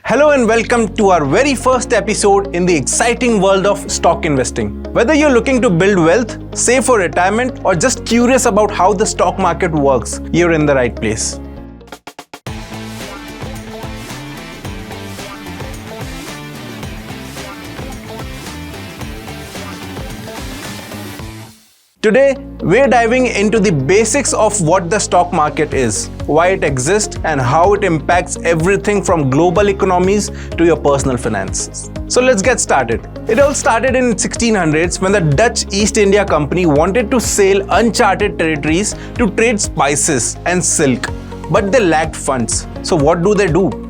Hello and welcome to our very first episode in the exciting world of stock investing. Whether you're looking to build wealth, save for retirement, or just curious about how the stock market works, you're in the right place. Today, we're diving into the basics of what the stock market is, why it exists, and how it impacts everything from global economies to your personal finances. So let's get started. It all started in 1600s when the Dutch East India Company wanted to sail uncharted territories to trade spices and silk, but they lacked funds. So what do?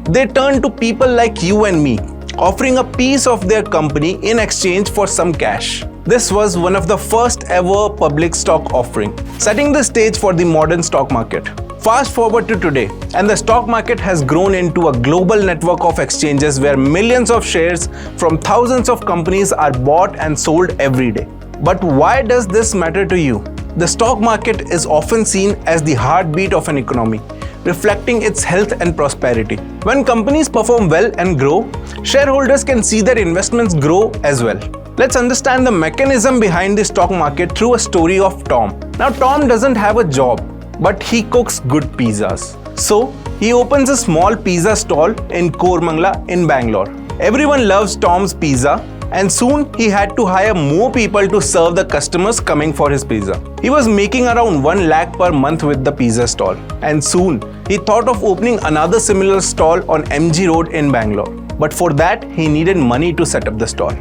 They turned to people like you and me, offering a piece of their company in exchange for some cash. This was one of the first ever public stock offering, setting the stage for the modern stock market. Fast forward to today, and the stock market has grown into a global network of exchanges where millions of shares from thousands of companies are bought and sold every day. But why does this matter to you? The stock market is often seen as the heartbeat of an economy, reflecting its health and prosperity. When companies perform well and grow, shareholders can see their investments grow as well. Let's understand the mechanism behind the stock market through a story of Tom. Now, Tom doesn't have a job, but he cooks good pizzas. So, he opens a small pizza stall in Koramangala in Bangalore. Everyone loves Tom's pizza, and soon he had to hire more people to serve the customers coming for his pizza. He was making around 1 lakh per month with the pizza stall, and soon he thought of opening another similar stall on MG Road in Bangalore. But for that, he needed money to set up the stall.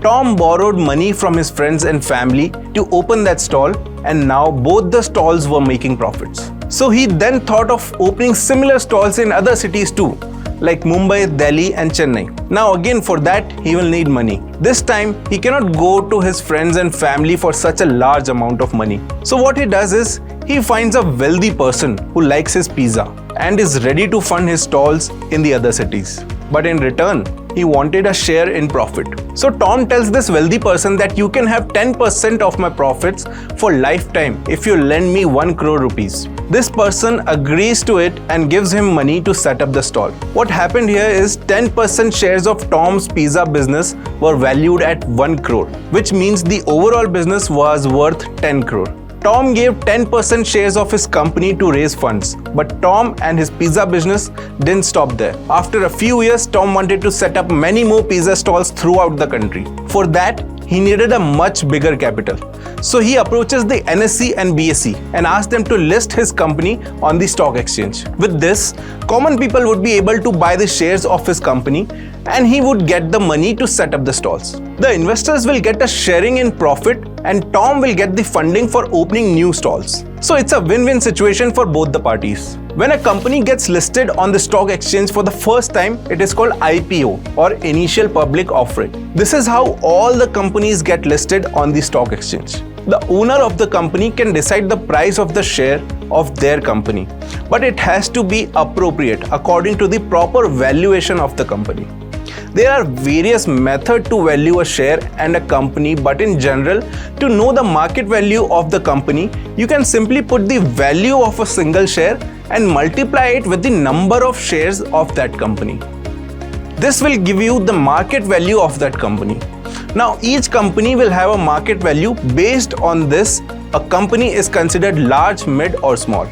Tom borrowed money from his friends and family to open that stall, and now both the stalls were making profits. So he then thought of opening similar stalls in other cities too, like Mumbai, Delhi and Chennai. Now again, for that he will need money. This time he cannot go to his friends and family for such a large amount of money. So what he does is, he finds a wealthy person who likes his pizza and is ready to fund his stalls in the other cities. But in return, he wanted a share in profit. So Tom tells this wealthy person that you can have 10% of my profits for lifetime if you lend me 1 crore rupees. This person agrees to it and gives him money to set up the stall. What happened here is 10% shares of Tom's pizza business were valued at 1 crore, which means the overall business was worth 10 crore. Tom gave 10% shares of his company to raise funds, but Tom and his pizza business didn't stop there. After a few years, Tom wanted to set up many more pizza stalls throughout the country. For that, he needed a much bigger capital. So he approaches the NSE and BSE and asks them to list his company on the stock exchange. With this, common people would be able to buy the shares of his company, and he would get the money to set up the stalls. The investors will get a sharing in profit, and Tom will get the funding for opening new stalls. So it's a win-win situation for both the parties. When a company gets listed on the stock exchange for the first time, it is called IPO, or Initial Public Offering. This is how all the companies get listed on the stock exchange. The owner of the company can decide the price of the share of their company, but it has to be appropriate according to the proper valuation of the company. There are various methods to value a share and a company, but in general, to know the market value of the company, you can simply put the value of a single share and multiply it with the number of shares of that company. This will give you the market value of that company. Now, each company will have a market value. Based on this, a company is considered large, mid or small.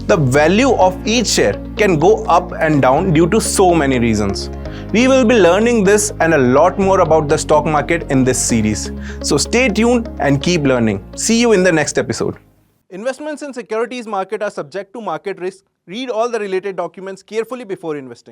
The value of each share can go up and down due to so many reasons. We will be learning this and a lot more about the stock market in this series. So stay tuned and keep learning. See you in the next episode. Investments in securities market are subject to market risk. Read all the related documents carefully before investing.